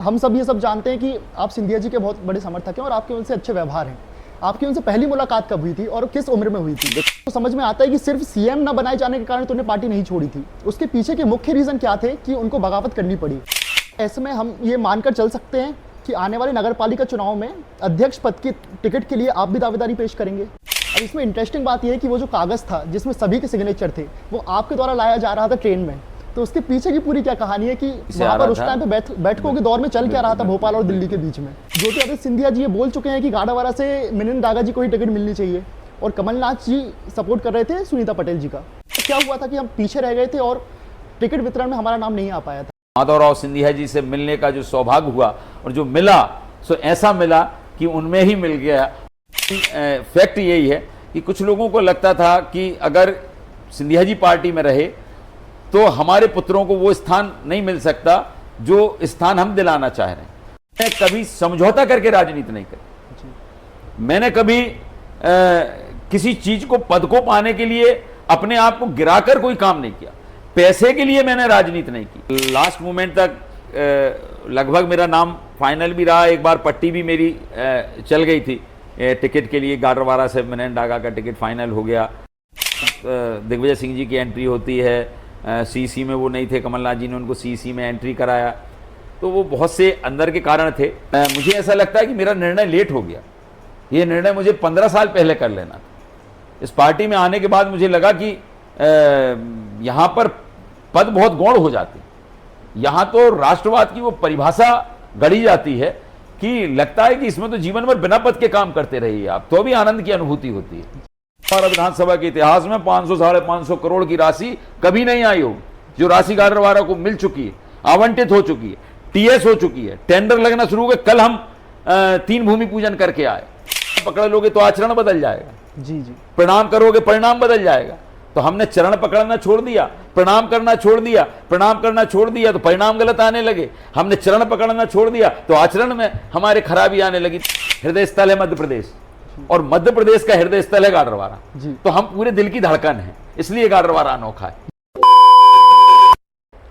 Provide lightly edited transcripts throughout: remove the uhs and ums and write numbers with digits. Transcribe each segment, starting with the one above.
हम सब ये सब जानते हैं कि आप सिंधिया जी के बहुत बड़े समर्थक हैं और आपके उनसे अच्छे व्यवहार हैं। आपकी उनसे पहली मुलाकात कब हुई थी और किस उम्र में हुई थी? तो समझ में आता है कि सिर्फ सीएम ना बनाए जाने के कारण तूने पार्टी नहीं छोड़ी थी। उसके पीछे के मुख्य रीजन क्या थे कि उनको बगावत करनी पड़ी? ऐसे में हम ये मानकर चल सकते हैं कि आने वाले नगरपालिका चुनाव में अध्यक्ष पद की टिकट के लिए आप भी दावेदारी पेश करेंगे। अब इसमें इंटरेस्टिंग बात यह है कि वो जो कागज था जिसमें सभी के सिग्नेचर थे वो आपके द्वारा लाया जा रहा था ट्रेन में। तो उसके पीछे की पूरी क्या कहानी है कि वहाँ पर उस टाइम पे बैठकों के दौर में चल क्या रहा था भोपाल और दिल्ली के बीच में? ज्योतिरादित्य सिंधिया जी ये बोल चुके हैं कि गाड़ावाला से मिलिंद दागा जी को ही टिकट मिलनी चाहिए और कमलनाथ जी सपोर्ट कर रहे थे सुनीता पटेल जी का। तो क्या हुआ था कि हम पीछे रह गए थे और टिकट वितरण में हमारा नाम नहीं आ पाया था? माधवराव सिंधिया जी से मिलने का जो सौभाग्य हुआ और जो मिला सो ऐसा मिला कि उनमें ही मिल गया। फैक्ट यही है कि कुछ लोगों को लगता था कि अगर सिंधिया जी पार्टी में रहे तो हमारे पुत्रों को वो स्थान नहीं मिल सकता जो स्थान हम दिलाना चाह रहे हैं। मैंने कभी समझौता करके राजनीति नहीं करी। मैंने कभी किसी चीज को, पद को पाने के लिए अपने आप को गिराकर कोई काम नहीं किया। पैसे के लिए मैंने राजनीति नहीं की। लास्ट मोमेंट तक लगभग मेरा नाम फाइनल भी रहा। एक बार पट्टी भी मेरी चल गई थी टिकट के लिए। गाडरवारा से मिलिंद दागा का टिकट फाइनल हो गया। दिग्विजय सिंह जी की एंट्री होती है, सीसी में वो नहीं थे, कमलनाथ जी ने उनको सीसी में एंट्री कराया। तो वो बहुत से अंदर के कारण थे। मुझे ऐसा लगता है कि मेरा निर्णय लेट हो गया। ये निर्णय मुझे 15 साल पहले कर लेना था। इस पार्टी में आने के बाद मुझे लगा कि यहाँ पर पद बहुत गौण हो जाते। यहाँ तो राष्ट्रवाद की वो परिभाषा गढ़ी जाती है कि लगता है कि इसमें तो जीवन भर बिना पद के काम करते रहिए आप, तो भी आनंद की अनुभूति होती है। हमारा विधानसभा के इतिहास में 500 साढ़े 500 करोड़ की राशि कभी नहीं आई हो, जो राशि गाडरवारा को मिल चुकी है, आवंटित हो चुकी है, टीएस हो चुकी है, टेंडर लगना शुरू हो गए। कल हम 3 भूमि पूजन करके आए। पकड़ लोगे तो आचरण बदल जाएगा। जी जी। प्रणाम करोगे परिणाम बदल जाएगा। तो हमने चरण पकड़ना छोड़ दिया, प्रणाम करना छोड़ दिया। प्रणाम करना छोड़ दिया तो परिणाम गलत आने लगे। हमने चरण पकड़ना छोड़ दिया तो आचरण में हमारे खराबी आने लगी। हृदय स्थल है मध्य प्रदेश और मध्य प्रदेश का हृदय स्थल है गाडरवारा। तो हम पूरे दिल की धड़कन है, इसलिए गाडरवारा अनोखा है।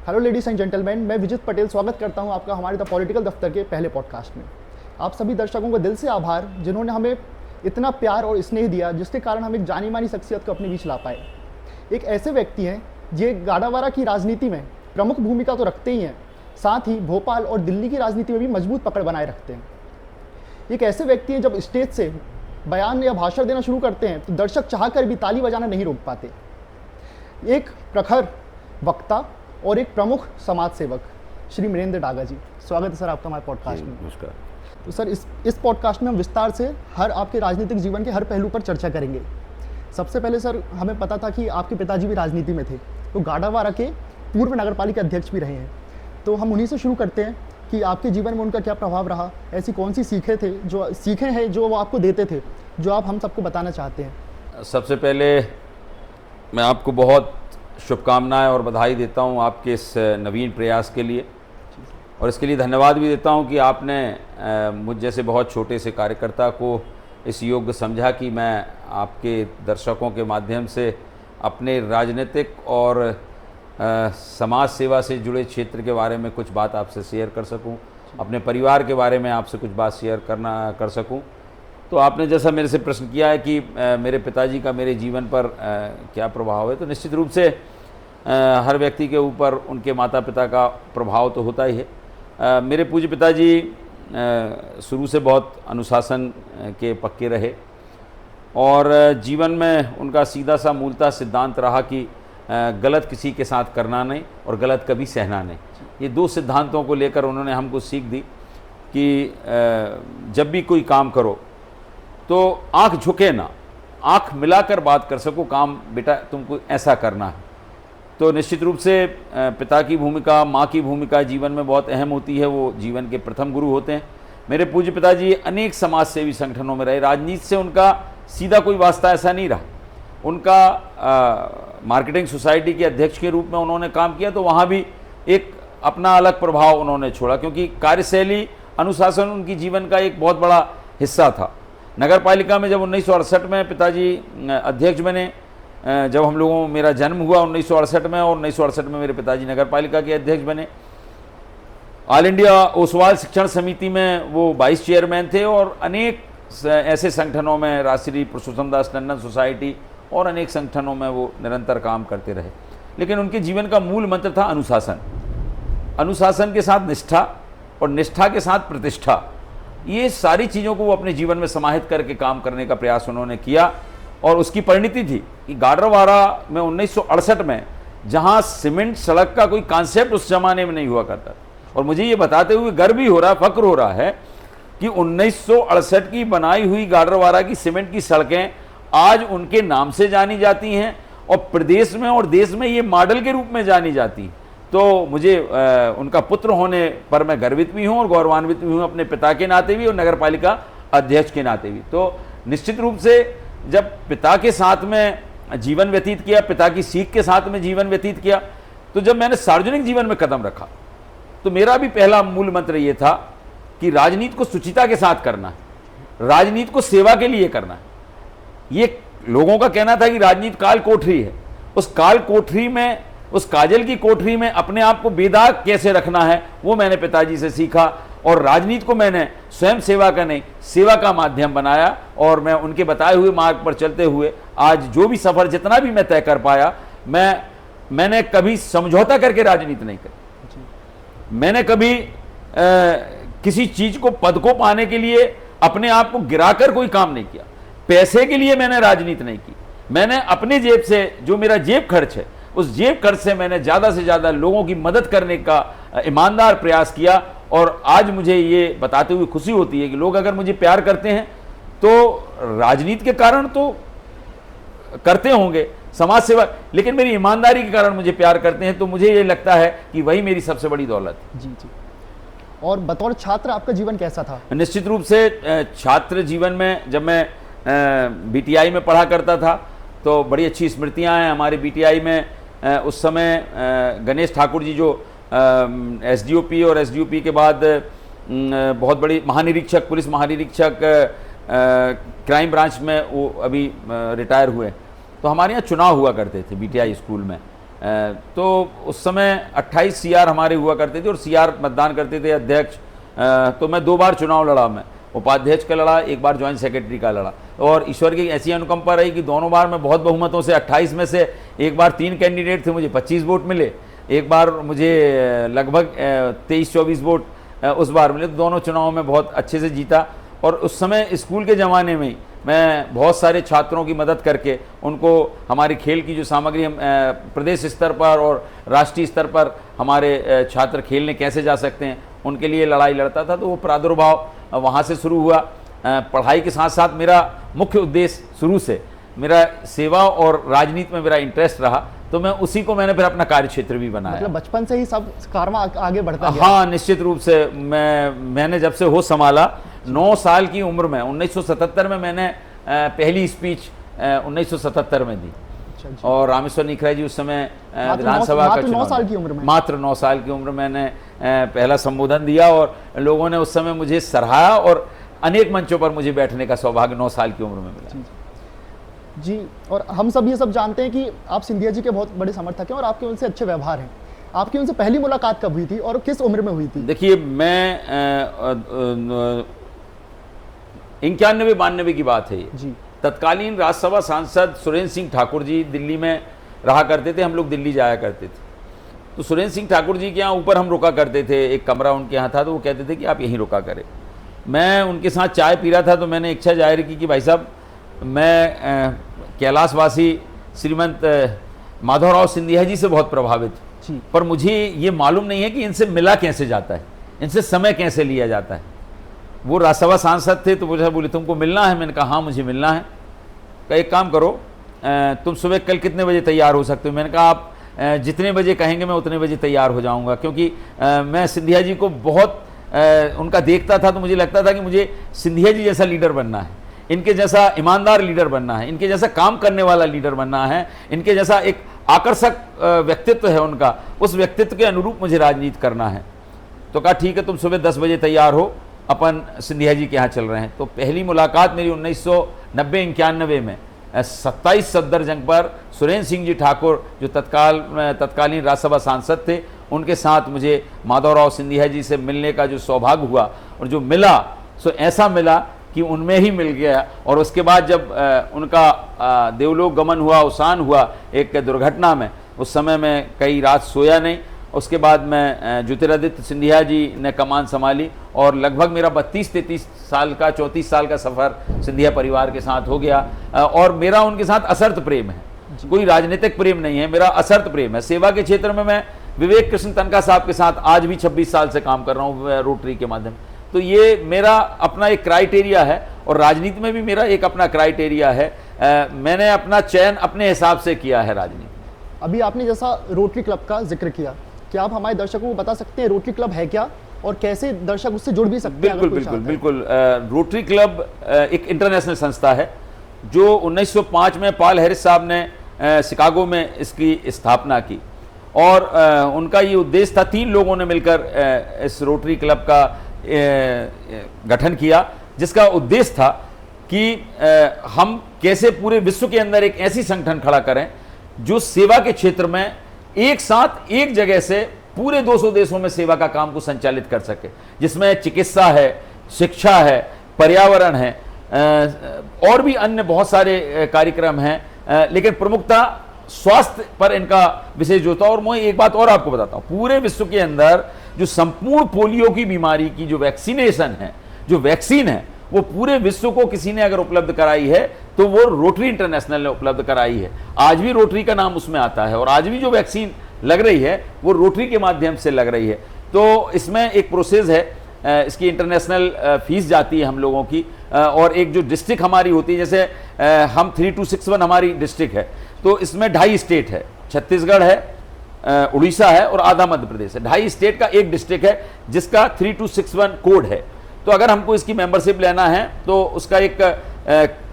हेलो लेडीज एंड जेंटलमैन, मैं विजित पटेल स्वागत करता हूं आपका हमारे द पॉलिटिकल दफ्तर के पहले पॉडकास्ट में। आप सभी दर्शकों को दिल से आभार जिन्होंने हमें इतना प्यार और स्नेह दिया, जिसके कारण हम एक जानी मानी शख्सियत को अपने बीच ला पाए। एक ऐसे व्यक्ति हैं जो गाडरवारा की राजनीति में प्रमुख भूमिका तो रखते ही हैं, साथ ही भोपाल और दिल्ली की राजनीति में भी मजबूत पकड़ बनाए रखते हैं। एक ऐसे व्यक्ति हैं जब स्टेज से बयान या भाषण देना शुरू करते हैं तो दर्शक चाहकर भी ताली बजाना नहीं रोक पाते। एक प्रखर वक्ता और एक प्रमुख समाज सेवक श्री मिलिंद दागा जी, स्वागत है सर आपका हमारे पॉडकास्ट में। नमस्कार। तो सर इस पॉडकास्ट में हम विस्तार से हर आपके राजनीतिक जीवन के हर पहलू पर चर्चा करेंगे। सबसे पहले सर, हमें पता था कि आपके पिताजी भी राजनीति में थे, तो गाडरवारा के पूर्व नगरपालिका अध्यक्ष भी रहे हैं। तो हम उन्हीं से शुरू करते हैं कि आपके जीवन में उनका क्या प्रभाव रहा, ऐसी कौन सी सीखें हैं जो वो आपको देते थे, जो आप हम सबको बताना चाहते हैं? सबसे पहले मैं आपको बहुत शुभकामनाएं और बधाई देता हूं आपके इस नवीन प्रयास के लिए, और इसके लिए धन्यवाद भी देता हूं कि आपने मुझ जैसे बहुत छोटे से कार्यकर्ता को इस योग्य समझा कि मैं आपके दर्शकों के माध्यम से अपने राजनीतिक और समाज सेवा से जुड़े क्षेत्र के बारे में कुछ बात आपसे शेयर कर सकूं, अपने परिवार के बारे में आपसे कुछ बात शेयर कर सकूं। तो आपने जैसा मेरे से प्रश्न किया है कि मेरे पिताजी का मेरे जीवन पर क्या प्रभाव है, तो निश्चित रूप से हर व्यक्ति के ऊपर उनके माता पिता का प्रभाव तो होता ही है। मेरे पूज्य पिताजी शुरू से बहुत अनुशासन के पक्के रहे और जीवन में उनका सीधा सा मूलतः सिद्धांत रहा कि गलत किसी के साथ करना नहीं और गलत कभी सहना नहीं। ये 2 सिद्धांतों को लेकर उन्होंने हमको सीख दी कि जब भी कोई काम करो तो आंख झुके ना, आंख मिलाकर बात कर सको, काम बेटा तुमको ऐसा करना है। तो निश्चित रूप से पिता की भूमिका, माँ की भूमिका जीवन में बहुत अहम होती है। वो जीवन के प्रथम गुरु होते हैं। मेरे पूज्य पिताजी अनेक समाज सेवी संगठनों में रहे। राजनीति से उनका सीधा कोई वास्ता ऐसा नहीं रहा। उनका मार्केटिंग सोसाइटी के अध्यक्ष के रूप में उन्होंने काम किया, तो वहाँ भी एक अपना अलग प्रभाव उन्होंने छोड़ा, क्योंकि कार्यशैली, अनुशासन उनकी जीवन का एक बहुत बड़ा हिस्सा था। नगर पालिका में जब 1968 में पिताजी अध्यक्ष बने, जब हम लोगों मेरा जन्म हुआ 1968 में, और 1968 में मेरे पिताजी नगर पालिका के अध्यक्ष बने, ऑल इंडिया ओसवाल शिक्षण समिति में वो वाइस चेयरमैन थे और अनेक ऐसे संगठनों में, राष्ट्रीय पुरुषोत्तम दास टंडन सोसाइटी और अनेक संगठनों में वो निरंतर काम करते रहे। लेकिन उनके जीवन का मूल मंत्र था अनुशासन। अनुशासन के साथ निष्ठा और निष्ठा के साथ प्रतिष्ठा, ये सारी चीज़ों को वो अपने जीवन में समाहित करके काम करने का प्रयास उन्होंने किया। और उसकी परिणति थी कि गाडरवारा में 1968 में, जहाँ सीमेंट सड़क का कोई कॉन्सेप्ट उस जमाने में नहीं हुआ करता, और मुझे ये बताते हुए गर्व भी हो रहा है, फक्र हो रहा है कि 1968 की बनाई हुई गाडरवारा की सीमेंट की सड़कें आज उनके नाम से जानी जाती हैं और प्रदेश में और देश में ये मॉडल के रूप में जानी जाती हैं। तो मुझे उनका पुत्र होने पर मैं गर्वित भी हूँ और गौरवान्वित भी हूँ, अपने पिता के नाते भी और नगरपालिका अध्यक्ष के नाते भी। तो निश्चित रूप से जब पिता के साथ में जीवन व्यतीत किया, पिता की सीख के साथ में जीवन व्यतीत किया, तो जब मैंने सार्वजनिक जीवन में कदम रखा तो मेरा भी पहला मूल मंत्र ये था कि राजनीति को शुचिता के साथ करना है, राजनीति को सेवा के लिए करना है। ये लोगों का कहना था कि राजनीति काल कोठरी है, उस काल कोठरी में, उस काजल की कोठरी में अपने आप को बेदाग कैसे रखना है, वो मैंने पिताजी से सीखा। और राजनीति को मैंने स्वयं सेवा का नहीं, सेवा का माध्यम बनाया। और मैं उनके बताए हुए मार्ग पर चलते हुए आज जो भी सफर जितना भी मैं तय कर पाया, मैंने कभी समझौता करके राजनीति नहीं करी। मैंने कभी किसी चीज को, पद को पाने के लिए अपने आप को गिराकर कोई काम नहीं किया। पैसे के लिए मैंने राजनीति नहीं की। मैंने अपने जेब से, जो मेरा जेब खर्च है, उस जेब खर्च से मैंने ज़्यादा से ज़्यादा लोगों की मदद करने का ईमानदार प्रयास किया। और आज मुझे ये बताते हुए खुशी होती है कि लोग अगर मुझे प्यार करते हैं तो राजनीति के कारण तो करते होंगे, समाज सेवा, लेकिन मेरी ईमानदारी के कारण मुझे प्यार करते हैं। तो मुझे ये लगता है कि वही मेरी सबसे बड़ी दौलत है। जी जी। और बतौर छात्र आपका जीवन कैसा था? निश्चित रूप से छात्र जीवन में जब मैं बीटीआई में पढ़ा करता था तो बड़ी अच्छी स्मृतियां हैं हमारे बीटीआई में। उस समय गणेश ठाकुर जी जो एसडीओपी और एसडीओपी के बाद बहुत बड़ी महानिरीक्षक, पुलिस महानिरीक्षक क्राइम ब्रांच में, वो अभी रिटायर हुए। तो हमारे यहाँ चुनाव हुआ करते थे बीटीआई स्कूल में। तो उस समय 28 सीआर हमारे हुआ करते थे और सीआर मतदान करते थे अध्यक्ष। तो मैं 2 बार चुनाव लड़ा, मैं उपाध्यक्ष का लड़ा, 1 बार ज्वाइंट सेक्रेटरी का लड़ा। और ईश्वर की ऐसी अनुकंपा रही कि दोनों बार मैं बहुत बहुमतों से, 28 में से 1 बार 3 कैंडिडेट थे, मुझे 25 वोट मिले। 1 बार मुझे लगभग 23-24 वोट उस बार मिले। तो दोनों चुनावों में बहुत अच्छे से जीता। और उस समय स्कूल के ज़माने में मैं बहुत सारे छात्रों की मदद करके उनको हमारी खेल की जो सामग्री, हम प्रदेश स्तर पर और राष्ट्रीय स्तर पर हमारे छात्र खेलने कैसे जा सकते हैं, उनके लिए लड़ाई लड़ता था। तो वो प्रादुर्भाव वहाँ से शुरू हुआ। पढ़ाई के साथ साथ मेरा मुख्य उद्देश्य शुरू से मेरा सेवा और राजनीति में मेरा इंटरेस्ट रहा। तो मैं उसी को मैंने फिर अपना कार्य क्षेत्र भी बनाया। मतलब बचपन से ही सब कारवा आगे बढ़ता गया? हाँ, निश्चित रूप से। मैंने जब से होश संभाला, 9 साल की उम्र में, 1977 में मैंने पहली स्पीच 1977 में दी। और रामेश्वर निखरा जी उस समय विधानसभा का चुनाव, 9 साल की उम्र में, मात्र 9 साल की उम्र में मैंने पहला संबोधन दिया। और लोगों ने उस समय मुझे सराहा और अनेक मंचों पर मुझे बैठने का सौभाग्य 9 साल की उम्र में मिला। जी। और हम सब ये सब जानते हैं कि आप सिंधिया जी के बहुत बड़े समर्थक हैं और आपके उनसे अच्छे व्यवहार हैं। आपकी उनसे पहली मुलाकात कब हुई थी और किस उम्र में हुई थी? देखिए, मैं 91-92 की बात है ये जी। तत्कालीन राज्यसभा सांसद सुरेंद्र सिंह ठाकुर जी दिल्ली में रहा करते थे। हम लोग दिल्ली जाया करते थे। तो सुरेंद्र सिंह ठाकुर जी के यहाँ ऊपर हम रुका करते थे, एक कमरा उनके यहाँ था। तो वो कहते थे कि आप यहीं रुका करें। मैं उनके साथ चाय पी रहा था तो मैंने इच्छा जाहिर की कि भाई साहब, मैं कैलाशवासी श्रीमंत माधवराव सिंधिया जी से बहुत प्रभावित हूँ, पर मुझे ये मालूम नहीं है कि इनसे मिला कैसे जाता है, इनसे समय कैसे लिया जाता है। वो राज्यसभा सांसद थे तो मुझे बोले तुमको मिलना है? मैंने कहा हाँ मुझे मिलना है। कहा एक काम करो, तुम सुबह कल कितने बजे तैयार हो सकते हो? मैंने कहा आप जितने बजे कहेंगे मैं उतने बजे तैयार हो जाऊंगा, क्योंकि मैं सिंधिया जी को बहुत उनका देखता था। तो मुझे लगता था कि मुझे सिंधिया जी जैसा लीडर बनना है, इनके जैसा ईमानदार लीडर बनना है, इनके जैसा काम करने वाला लीडर बनना है, इनके जैसा एक आकर्षक व्यक्तित्व है उनका, उस व्यक्तित्व के अनुरूप मुझे राजनीति करना है। तो कहा ठीक है, तुम सुबह 10 बजे तैयार हो, अपन सिंधिया जी के यहाँ चल रहे हैं। तो पहली मुलाकात मेरी 1990-91 में 27 सफदरजंग पर सुरेंद्र सिंह जी ठाकुर जो तत्कालीन राज्यसभा सांसद थे, उनके साथ मुझे माधवराव सिंधिया जी से मिलने का जो सौभाग्य हुआ और जो मिला सो ऐसा मिला कि उनमें ही मिल गया। और उसके बाद जब उनका देवलोक गमन हुआ, अवसान हुआ एक दुर्घटना में, उस समय मैं कई रात सोया नहीं। उसके बाद मैं ज्योतिरादित्य सिंधिया जी ने कमान संभाली और लगभग मेरा 32-33 साल का 34 साल का सफ़र सिंधिया परिवार के साथ हो गया। और मेरा उनके साथ असर्त प्रेम है, कोई राजनीतिक प्रेम नहीं है, मेरा असर्त प्रेम है। सेवा के क्षेत्र में मैं विवेक कृष्ण तनखा साहब के साथ आज भी 26 साल से काम कर रहा हूँ रोटरी के माध्यम। तो ये मेरा अपना एक क्राइटेरिया है और राजनीति में भी मेरा एक अपना क्राइटेरिया है। मैंने अपना चयन अपने हिसाब से किया है राजनीति। अभी आपने जैसा रोटरी क्लब का जिक्र किया, क्या आप हमारे दर्शकों को बता सकते हैं रोटरी क्लब है क्या और कैसे दर्शक उससे जुड़ भी सकते हैं? बिल्कुल बिल्कुल बिल्कुल। रोटरी क्लब एक इंटरनेशनल संस्था है जो 1905 में पॉल हैरिस साहब ने शिकागो में इसकी स्थापना की और उनका ये उद्देश्य था, 3 लोगों ने मिलकर इस रोटरी क्लब का गठन किया, जिसका उद्देश्य था कि हम कैसे पूरे विश्व के अंदर एक ऐसी संगठन खड़ा करें जो सेवा के क्षेत्र में एक साथ एक जगह से पूरे 200 देशों में सेवा का काम को संचालित कर सके, जिसमें चिकित्सा है, शिक्षा है, पर्यावरण है और भी अन्य बहुत सारे कार्यक्रम हैं, लेकिन प्रमुखता स्वास्थ्य पर इनका विशेष जोर था। और मैं एक बात और आपको बताता हूँ, पूरे विश्व के अंदर जो संपूर्ण पोलियो की बीमारी की जो वैक्सीनेशन है, जो वैक्सीन है, वो पूरे विश्व को किसी ने अगर उपलब्ध कराई है तो वो रोटरी इंटरनेशनल ने उपलब्ध कराई है। आज भी रोटरी का नाम उसमें आता है और आज भी जो वैक्सीन लग रही है वो रोटरी के माध्यम से लग रही है। तो इसमें एक प्रोसेस है, इसकी इंटरनेशनल फीस जाती है हम लोगों की और एक जो डिस्ट्रिक्ट हमारी होती है, जैसे हम 3261 हमारी डिस्ट्रिक्ट है, तो इसमें 2.5 स्टेट है, छत्तीसगढ़ है, उड़ीसा है और आधा मध्य प्रदेश है। 2.5 स्टेट का एक डिस्ट्रिक्ट है जिसका 3261 कोड है। तो अगर हमको इसकी मेंबरशिप लेना है तो उसका एक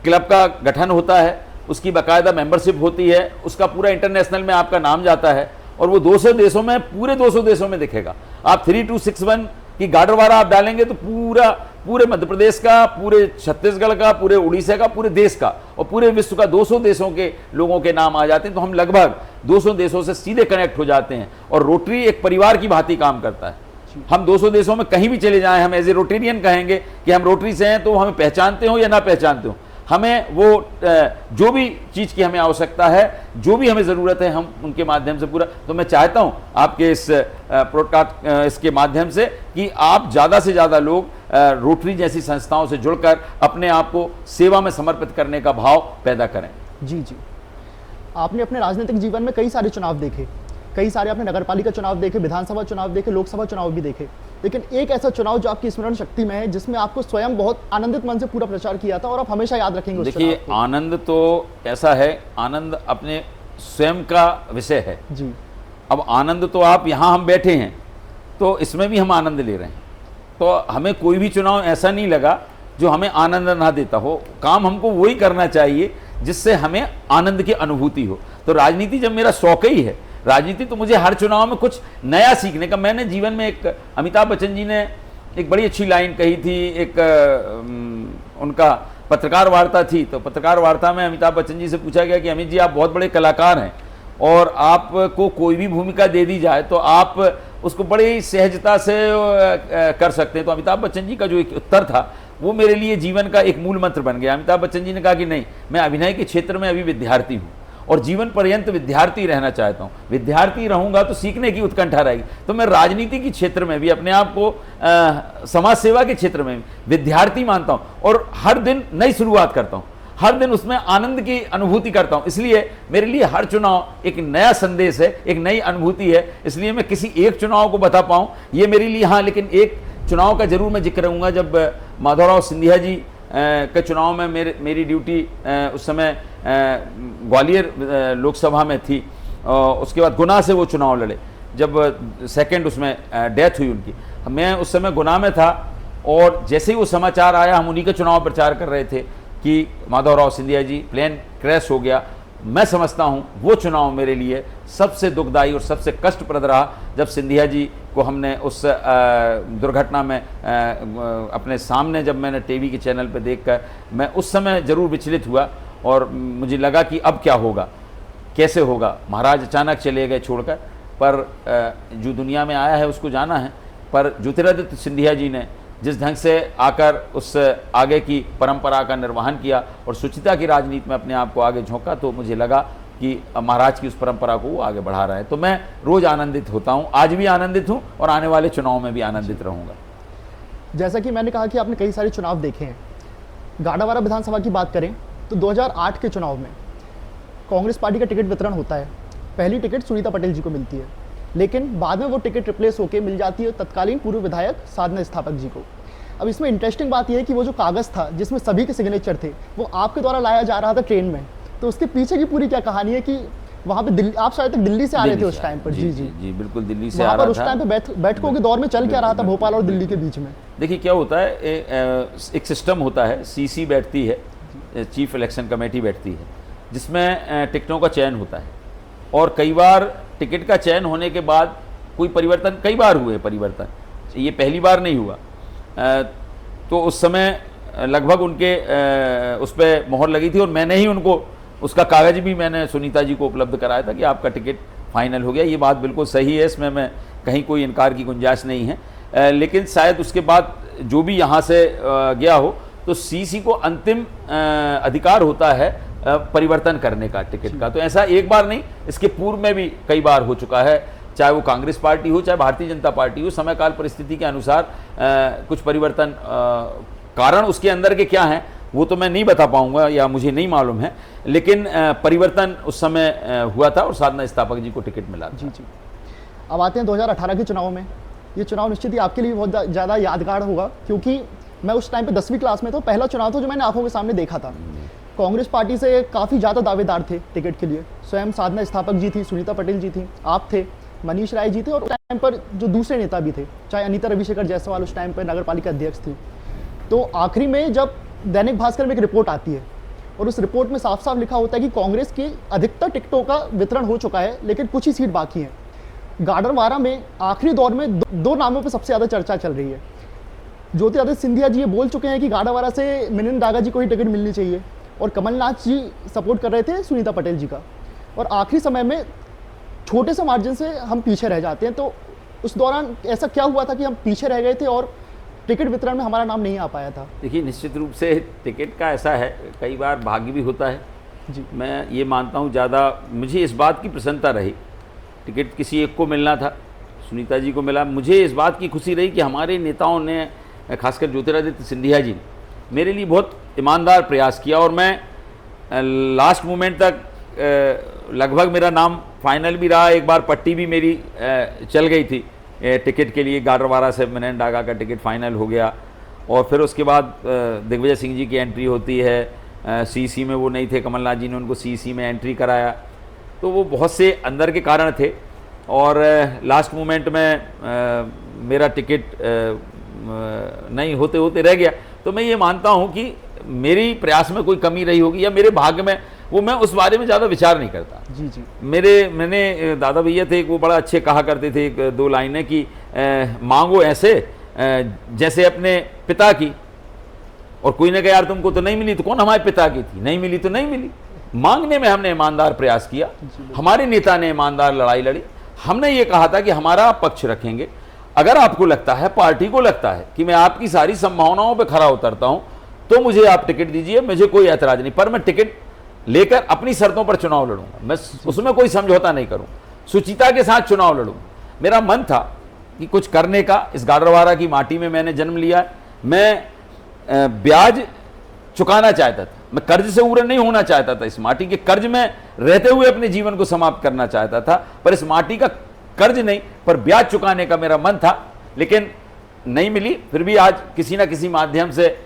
क्लब का गठन होता है, उसकी बाकायदा मेंबरशिप होती है, उसका पूरा इंटरनेशनल में आपका नाम जाता है और वो 200 देशों में, पूरे 200 देशों में दिखेगा। आप 3261 की गाडरवारा आप डालेंगे तो पूरे मध्य प्रदेश का, पूरे छत्तीसगढ़ का, पूरे उड़ीसा का, पूरे देश का और पूरे विश्व का 200 देशों के लोगों के नाम आ जाते हैं। तो हम लगभग 200 देशों से सीधे कनेक्ट हो जाते हैं और रोटरी एक परिवार की भांति काम करता है। हम 200 देशों में कहीं भी चले जाएं, हम एज ए रोटेरियन कहेंगे कि हम रोटरी से हैं, तो हमें पहचानते हो या ना पहचानते हो, हमें वो जो भी चीज़ की हमें आवश्यकता है, जो भी हमें ज़रूरत है, हम उनके माध्यम से पूरा। तो मैं चाहता हूं आपके इस प्रोडकास्ट इसके माध्यम से कि आप ज़्यादा से ज़्यादा लोग रोटरी जैसी संस्थाओं से जुड़कर अपने आप को सेवा में समर्पित करने का भाव पैदा करें। जी जी, आपने अपने राजनीतिक जीवन में कई सारे चुनाव देखे, कई सारे आपने नगरपालिका चुनाव देखे, विधानसभा चुनाव देखे, लोकसभा चुनाव भी देखे, लेकिन एक ऐसा चुनाव जो आपकी स्मरण शक्ति में है, जिसमें आपको स्वयं बहुत आनंदित मन से पूरा प्रचार किया था और आप हमेशा याद रखेंगे उस चुनाव को। देखिए, आनंद तो ऐसा है, आनंद अपने स्वयं का विषय है जी। अब आनंद तो आप यहाँ हम बैठे हैं तो इसमें भी हम आनंद ले रहे हैं, तो हमें कोई भी चुनाव ऐसा नहीं लगा जो हमें आनंद ना देता हो। काम हमको वही करना चाहिए जिससे हमें आनंद की अनुभूति हो। तो राजनीति जब मेरा शौक ही है, राजनीति तो मुझे हर चुनाव में कुछ नया सीखने का। मैंने जीवन में एक अमिताभ बच्चन जी ने एक बड़ी अच्छी लाइन कही थी, एक उनका पत्रकार वार्ता थी, तो पत्रकार वार्ता में अमिताभ बच्चन जी से पूछा गया कि अमित जी आप बहुत बड़े कलाकार हैं और आपको कोई भी भूमिका दे दी जाए तो आप उसको बड़ी सहजता से कर सकते हैं। तो अमिताभ बच्चन जी का जो एक उत्तर था वो मेरे लिए जीवन का एक मूल मंत्र बन गया। अमिताभ बच्चन जी ने कहा कि नहीं, मैं अभिनय के क्षेत्र में अभी विद्यार्थी हूँ और जीवन पर्यंत विद्यार्थी रहना चाहता हूँ। विद्यार्थी रहूंगा तो सीखने की उत्कंठा रहेगी। तो मैं राजनीति के क्षेत्र में भी अपने आप को समाज सेवा के क्षेत्र में विद्यार्थी मानता हूँ और हर दिन नई शुरुआत करता हूँ, हर दिन उसमें आनंद की अनुभूति करता हूँ। इसलिए मेरे लिए हर चुनाव एक नया संदेश है, एक नई अनुभूति है। इसलिए मैं किसी एक चुनाव को बता पाऊँ ये मेरे लिए, हाँ, लेकिन एक चुनाव का जरूर मैं जिक्र करूँगा। जब माधवराव सिंधिया जी के चुनाव में मेरी ड्यूटी उस समय ग्वालियर लोकसभा में थी, उसके बाद गुना से वो चुनाव लड़े। जब सेकंड उसमें डेथ हुई उनकी, मैं उस समय गुना में था और जैसे ही वो समाचार आया हम उन्हीं का चुनाव प्रचार कर रहे थे कि माधवराव सिंधिया जी प्लेन क्रैश हो गया। मैं समझता हूँ वो चुनाव मेरे लिए सबसे दुखदायी और सबसे कष्टप्रद रहा जब सिंधिया जी को हमने उस दुर्घटना में अपने सामने, जब मैंने टीवी के चैनल पर देखकर, मैं उस समय ज़रूर विचलित हुआ और मुझे लगा कि अब क्या होगा, कैसे होगा। महाराज अचानक चले गए छोड़कर, पर जो दुनिया में आया है उसको जाना है। पर ज्योतिरादित्य सिंधिया जी ने जिस ढंग से आकर उस आगे की परंपरा का निर्वहन किया और शुचिता की राजनीति में अपने आप को आगे झोंका, तो मुझे लगा कि महाराज की उस परंपरा को वो आगे बढ़ा रहे हैं। तो मैं रोज़ आनंदित होता हूँ, आज भी आनंदित हूँ और आने वाले चुनाव में भी आनंदित रहूँगा। जैसा कि मैंने कहा कि आपने कई सारे चुनाव देखे हैं, गाड़ावारा विधानसभा की बात करें तो 2008 के चुनाव में कांग्रेस पार्टी का टिकट वितरण होता है। पहली टिकट सुनीता पटेल जी को मिलती है, लेकिन बाद में वो टिकट रिप्लेस होकर मिल जाती है तत्कालीन पूर्व विधायक साधना स्थापक जी को। अब इसमें इंटरेस्टिंग बात यह है कि वो जो कागज़ था जिसमें सभी के सिग्नेचर थे, वो आपके द्वारा लाया जा रहा था ट्रेन में। तो उसके पीछे की पूरी क्या कहानी है कि वहाँ पे दिल्ली, आप शायद तक दिल्ली से आ रहे थे उस टाइम पर? जी बिल्कुल, दिल्ली से आ वहाँ रहा पर उस था। टाइम पे बैठकों के दौर में चल क्या रहा था भोपाल और दिल्ली के बीच में? देखिए क्या होता है, एक सिस्टम होता है, सीसी बैठती है, चीफ इलेक्शन कमेटी बैठती है, जिसमें टिकटों का चयन होता है। और कई बार टिकट का चयन होने के बाद कोई परिवर्तन, कई बार हुए परिवर्तन, ये पहली बार नहीं हुआ। तो उस समय लगभग उनके उस पर मोहर लगी थी और मैंने ही उनको उसका कागज़ भी मैंने सुनीता जी को उपलब्ध कराया था कि आपका टिकट फाइनल हो गया। ये बात बिल्कुल सही है, इसमें मैं कहीं कोई इनकार की गुंजाइश नहीं है। लेकिन शायद उसके बाद जो भी यहाँ से गया हो, तो सीसी को अंतिम अधिकार होता है परिवर्तन करने का टिकट का। तो ऐसा एक बार नहीं, इसके पूर्व में भी कई बार हो चुका है, चाहे वो कांग्रेस पार्टी हो चाहे भारतीय जनता पार्टी हो। समय काल परिस्थिति के अनुसार कुछ परिवर्तन, कारण उसके अंदर के क्या हैं वो तो मैं नहीं बता पाऊंगा या मुझे नहीं मालूम है, लेकिन परिवर्तन उस समय हुआ था और साधना स्थापक जी को टिकट मिला था। जी। अब आते हैं 2018 के चुनाव में। ये चुनाव निश्चित ही आपके लिए बहुत ज़्यादा यादगार होगा, क्योंकि मैं उस टाइम पे 10वीं क्लास में था। पहला चुनाव था जो मैंने आंखों के सामने देखा था। कांग्रेस पार्टी से काफ़ी ज़्यादा दावेदार थे टिकट के लिए। स्वयं साधना स्थापक जी थी, सुनीता पटेल जी थी, आप थे, मनीष राय जी थे, और उस टाइम पर जो दूसरे नेता भी थे, चाहे अनीता रविशेखर जायसवाल उस टाइम पर नगर पालिका अध्यक्ष थी। तो आखिरी में जब दैनिक भास्कर में एक रिपोर्ट आती है और उस रिपोर्ट में साफ साफ लिखा होता है कि कांग्रेस की अधिकतर टिकटों का वितरण हो चुका है, लेकिन कुछ ही सीट बाकी हैं। गाडरवारा में आखिरी दौर में दो नामों पर सबसे ज़्यादा चर्चा चल रही है। ज्योतिरादित्य सिंधिया जी ये बोल चुके हैं कि गाडरवारा से मिलिंद दागा जी को ही टिकट मिलनी चाहिए, और कमलनाथ जी सपोर्ट कर रहे थे सुनीता पटेल जी का। और आखिरी समय में छोटे से मार्जिन से हम पीछे रह जाते हैं। तो उस दौरान ऐसा क्या हुआ था कि हम पीछे रह गए थे और टिकट वितरण में हमारा नाम नहीं आ पाया था? देखिए, निश्चित रूप से टिकट का ऐसा है, कई बार भाग्य भी होता है जी। मैं ये मानता हूँ। ज़्यादा मुझे इस बात की प्रसन्नता रही, टिकट किसी एक को मिलना था, सुनीता जी को मिला। मुझे इस बात की खुशी रही कि हमारे नेताओं ने, खासकर ज्योतिरादित्य सिंधिया जी ने मेरे लिए बहुत ईमानदार प्रयास किया, और मैं लास्ट मोमेंट तक लगभग मेरा नाम फाइनल भी रहा। एक बार पट्टी भी मेरी चल गई थी टिकट के लिए, गाडरवारा से मिलिंद दागा का टिकट फाइनल हो गया। और फिर उसके बाद दिग्विजय सिंह जी की एंट्री होती है, सीसी में वो नहीं थे, कमलनाथ जी ने उनको सीसी में एंट्री कराया। तो वो बहुत से अंदर के कारण थे, और लास्ट मोमेंट में मेरा टिकट नहीं होते होते रह गया। तो मैं ये मानता हूँ कि मेरी प्रयास में कोई कमी रही होगी या मेरे भाग्य में, वो मैं उस बारे में ज़्यादा विचार नहीं करता। जी। मैंने दादा भैया थे, वो बड़ा अच्छे कहा करते थे, एक दो लाइनें कि मांगो ऐसे जैसे अपने पिता की। और कोई ने कहा यार तुमको तो नहीं मिली, तो कौन हमारे पिता की थी, नहीं मिली तो नहीं मिली। मांगने में हमने ईमानदार प्रयास किया, हमारे नेता ने ईमानदार लड़ाई लड़ी। हमने ये कहा था कि हमारा पक्ष रखेंगे। अगर आपको लगता है, पार्टी को लगता है कि मैं आपकी सारी संभावनाओं पे खरा उतरता हूं, तो मुझे आप टिकट दीजिए, मुझे कोई ऐतराज नहीं। पर मैं टिकट लेकर अपनी शर्तों पर चुनाव लड़ूंगा, मैं उसमें कोई समझौता नहीं करूं, शुचिता के साथ चुनाव लड़ूंगा। मेरा मन था कि कुछ करने का। इस गाडरवारा की माटी में मैंने जन्म लिया। मैं ब्याज चुकाना चाहता था, मैं कर्ज से उबर नहीं होना चाहता था। इस माटी के कर्ज में रहते हुए अपने जीवन को समाप्त करना चाहता था, पर इस माटी का कर्ज नहीं, पर ब्याज चुकाने का मेरा मन था, लेकिन नहीं मिली। फिर भी आज किसी न किसी माध्यम से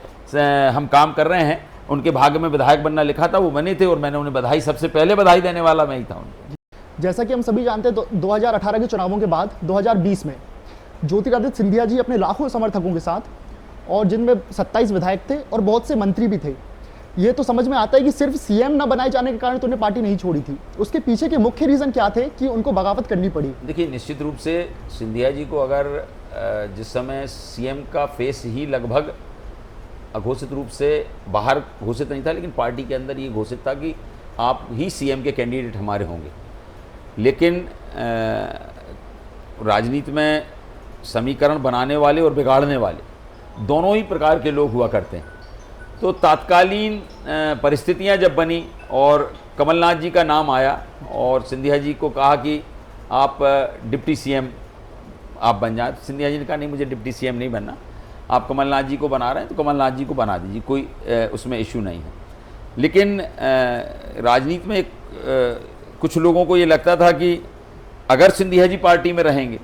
हम काम कर रहे हैं। उनके भाग्य में विधायक बनना लिखा था, वो बने थे, और मैंने उन्हें बधाई, सबसे पहले बधाई देने वाला मैं ही था उनको। जैसा कि हम सभी जानते हैं, 2018 के चुनावों के बाद 2020 में ज्योतिरादित्य सिंधिया जी अपने लाखों समर्थकों के साथ, और जिनमें 27 विधायक थे और बहुत से मंत्री भी थे, ये तो समझ में आता है कि सिर्फ सीएम न बनाए जाने के कारण तो उन्हें पार्टी नहीं छोड़ी थी। उसके पीछे के मुख्य रीज़न क्या थे कि उनको बगावत करनी पड़ी? देखिए, निश्चित रूप से सिंधिया जी को अगर जिस समय सीएम का फेस ही लगभग अघोषित रूप से बाहर घोषित नहीं था, लेकिन पार्टी के अंदर ये घोषित था कि आप ही सीएम के कैंडिडेट हमारे होंगे। लेकिन राजनीति में समीकरण बनाने वाले और बिगाड़ने वाले दोनों ही प्रकार के लोग हुआ करते हैं। तो तात्कालीन परिस्थितियां जब बनी और कमलनाथ जी का नाम आया और सिंधिया जी को कहा कि आप डिप्टी सीएम आप बन जाए, तो सिंधिया जी ने कहा नहीं, मुझे डिप्टी सीएम नहीं बनना, आप कमलनाथ जी को बना रहे हैं तो कमलनाथ जी को बना दीजिए, कोई उसमें इशू नहीं है। लेकिन राजनीति में कुछ लोगों को ये लगता था कि अगर सिंधिया जी पार्टी में रहेंगे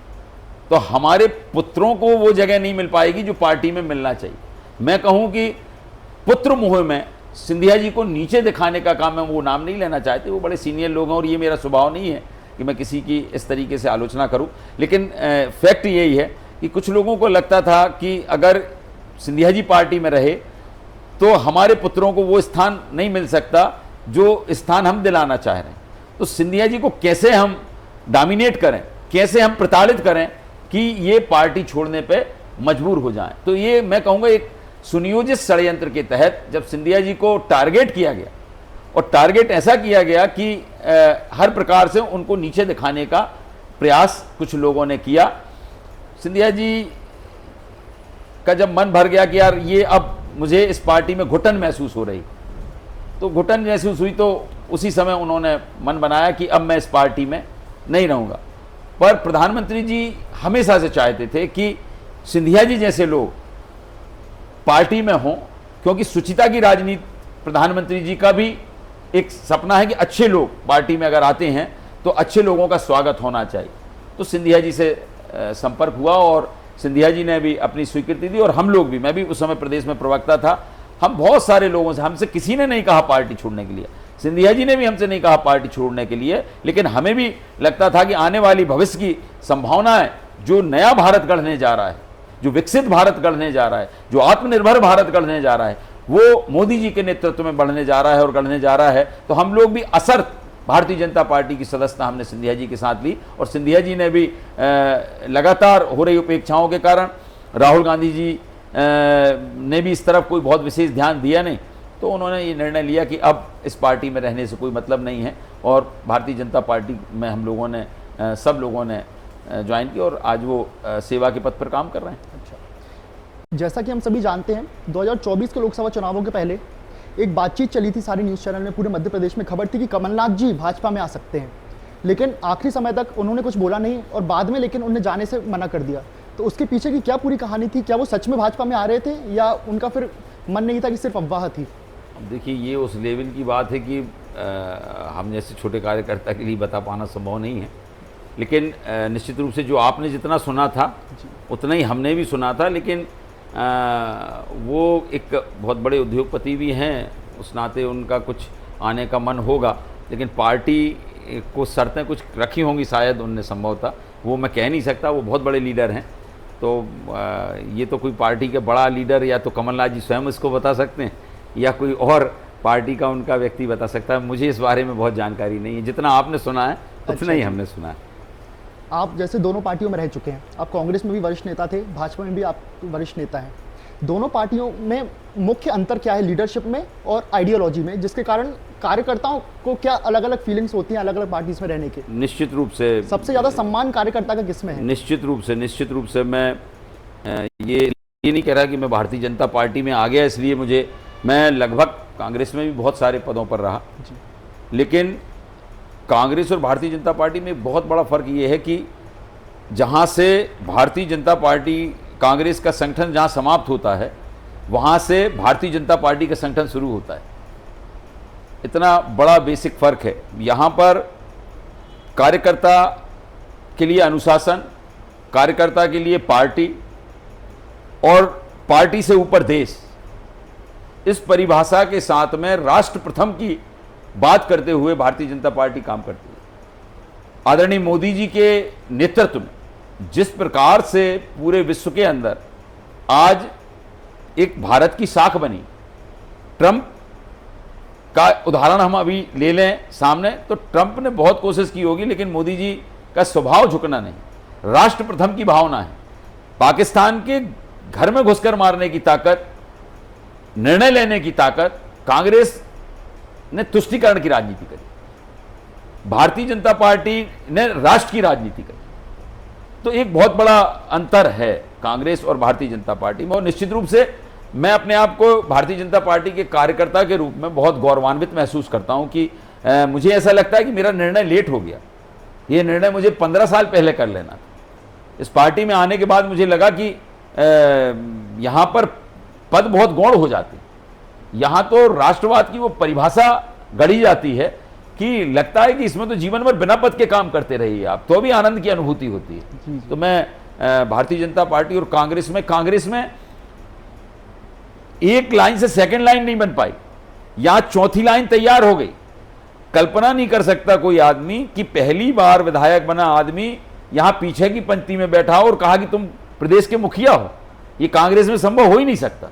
तो हमारे पुत्रों को वो जगह नहीं मिल पाएगी जो पार्टी में मिलना चाहिए। मैं कहूँ कि पुत्र मोह में सिंधिया जी को नीचे दिखाने का काम है, वो नाम नहीं लेना चाहते, वो बड़े सीनियर लोग हैं और ये मेरा स्वभाव नहीं है कि मैं किसी की इस तरीके से आलोचना करूं। लेकिन फैक्ट यही है कि कुछ लोगों को लगता था कि अगर सिंधिया जी पार्टी में रहे तो हमारे पुत्रों को वो स्थान नहीं मिल सकता जो स्थान हम दिलाना चाह रहे हैं। तो सिंधिया जी को कैसे हम डोमिनेट करें, कैसे हम प्रताड़ित करें कि ये पार्टी छोड़ने पे मजबूर हो जाएं। तो ये मैं कहूँगा एक सुनियोजित षड्यंत्र के तहत जब सिंधिया जी को टारगेट किया गया और टारगेट ऐसा किया गया कि हर प्रकार से उनको नीचे दिखाने का प्रयास कुछ लोगों ने किया। सिंधिया जी का जब मन भर गया कि यार ये अब मुझे इस पार्टी में घुटन महसूस हो रही, तो घुटन महसूस हुई तो उसी समय उन्होंने मन बनाया कि अब मैं इस पार्टी में नहीं रहूँगा। पर प्रधानमंत्री जी हमेशा से चाहते थे कि सिंधिया जी जैसे लोग पार्टी में हों, क्योंकि सुचिता की राजनीति प्रधानमंत्री जी का भी एक सपना है कि अच्छे लोग पार्टी में अगर आते हैं तो अच्छे लोगों का स्वागत होना चाहिए। तो सिंधिया जी से संपर्क हुआ और सिंधिया जी ने भी अपनी स्वीकृति दी और हम लोग भी, मैं भी उस समय प्रदेश में प्रवक्ता था, हम बहुत सारे लोगों से, हमसे किसी ने नहीं कहा पार्टी छोड़ने के लिए, सिंधिया जी ने भी हमसे नहीं कहा पार्टी छोड़ने के लिए, लेकिन हमें भी लगता था कि आने वाली भविष्य की संभावनाएं, जो नया भारत गढ़ने जा रहा है, जो विकसित भारत गढ़ने जा रहा है, जो आत्मनिर्भर भारत गढ़ने जा रहा है, वो मोदी जी के नेतृत्व में बढ़ने जा रहा है और गढ़ने जा रहा है। तो हम लोग भी असर भारतीय जनता पार्टी की सदस्यता हमने सिंधिया जी के साथ ली और सिंधिया जी ने भी लगातार हो रही उपेक्षाओं के कारण, राहुल गांधी जी ने भी इस तरफ कोई बहुत विशेष ध्यान दिया नहीं, तो उन्होंने ये निर्णय लिया कि अब इस पार्टी में रहने से कोई मतलब नहीं है और भारतीय जनता पार्टी में हम लोगों ने सब लोगों ने ज्वाइन की और आज वो सेवा के पद पर काम कर रहे हैं। अच्छा, जैसा कि हम सभी जानते हैं 2024 के लोकसभा चुनावों के पहले एक बातचीत चली थी, सारे न्यूज़ चैनल में पूरे मध्य प्रदेश में खबर थी कि कमलनाथ जी भाजपा में आ सकते हैं, लेकिन आखिरी समय तक उन्होंने कुछ बोला नहीं और बाद में लेकिन उन्हें जाने से मना कर दिया। तो उसके पीछे की क्या पूरी कहानी थी? क्या वो सच में भाजपा में आ रहे थे या उनका फिर मन नहीं था कि सिर्फ अफवाह थी? देखिए, ये उस लेवल की बात है कि हम जैसे छोटे कार्यकर्ता के लिए बता पाना संभव नहीं है, लेकिन निश्चित रूप से जो आपने जितना सुना था उतना ही हमने भी सुना था। लेकिन वो एक बहुत बड़े उद्योगपति भी हैं, उस नाते उनका कुछ आने का मन होगा, लेकिन पार्टी को शर्तें कुछ रखी होंगी शायद उनने संभवतः, वो मैं कह नहीं सकता, वो बहुत बड़े लीडर हैं। तो ये तो कोई पार्टी के बड़ा लीडर या तो कमलनाथ जी स्वयं इसको बता सकते हैं या कोई और पार्टी का उनका व्यक्ति बता सकता है। मुझे इस बारे में बहुत जानकारी नहीं है, जितना आपने सुना है उतना ही हमने सुना है। आप जैसे दोनों पार्टियों में रह चुके हैं, आप कांग्रेस में भी वरिष्ठ नेता थे, भाजपा में भी आप वरिष्ठ नेता हैं, दोनों पार्टियों में मुख्य अंतर क्या है लीडरशिप में और आइडियोलॉजी में, जिसके कारण कार्यकर्ताओं को क्या अलग अलग फीलिंग्स होती हैं अलग अलग पार्टीज में रहने के? निश्चित रूप से सबसे ज़्यादा सम्मान कार्यकर्ता का किसमें है? निश्चित रूप से मैं ये नहीं कह रहा कि मैं भारतीय जनता पार्टी में आ गया इसलिए मैं लगभग कांग्रेस में भी बहुत सारे पदों पर रहा, लेकिन कांग्रेस और भारतीय जनता पार्टी में बहुत बड़ा फर्क ये है कि जहाँ से भारतीय जनता पार्टी कांग्रेस का संगठन जहाँ समाप्त होता है, वहाँ से भारतीय जनता पार्टी का संगठन शुरू होता है। इतना बड़ा बेसिक फर्क है। यहाँ पर कार्यकर्ता के लिए अनुशासन, कार्यकर्ता के लिए पार्टी और पार्टी से ऊपर देश, इस परिभाषा के साथ में राष्ट्र प्रथम की बात करते हुए भारतीय जनता पार्टी काम करती है। आदरणीय मोदी जी के नेतृत्व में जिस प्रकार से पूरे विश्व के अंदर आज एक भारत की साख बनी, ट्रंप का उदाहरण हम अभी ले लें सामने, तो ट्रंप ने बहुत कोशिश की होगी, लेकिन मोदी जी का स्वभाव झुकना नहीं, राष्ट्र प्रथम की भावना है। पाकिस्तान के घर में घुसकर मारने की ताकत, निर्णय लेने की ताकत कांग्रेस ने तुष्टीकरण की राजनीति करी, भारतीय जनता पार्टी ने राष्ट्र की राजनीति करी। तो एक बहुत बड़ा अंतर है कांग्रेस और भारतीय जनता पार्टी में। और निश्चित रूप से मैं अपने आप को भारतीय जनता पार्टी के कार्यकर्ता के रूप में बहुत गौरवान्वित महसूस करता हूं कि मुझे ऐसा लगता है कि मेरा निर्णय लेट हो गया। ये निर्णय मुझे 15 साल पहले कर लेना था। इस पार्टी में आने के बाद मुझे लगा कि यहाँ पर पद बहुत गौण हो जाते, यहाँ तो राष्ट्रवाद की वो परिभाषा गढ़ी जाती है कि लगता है कि इसमें तो जीवन भर बिना पद के काम करते रहिए आप, तो भी आनंद की अनुभूति होती है। तो मैं भारतीय जनता पार्टी और कांग्रेस में एक लाइन से सेकंड लाइन नहीं बन पाई, यहां चौथी लाइन तैयार हो गई। कल्पना नहीं कर सकता कोई आदमी कि पहली बार विधायक बना आदमी यहां पीछे की पंक्ति में बैठा और कहा कि तुम प्रदेश के मुखिया हो। यह कांग्रेस में संभव हो ही नहीं सकता।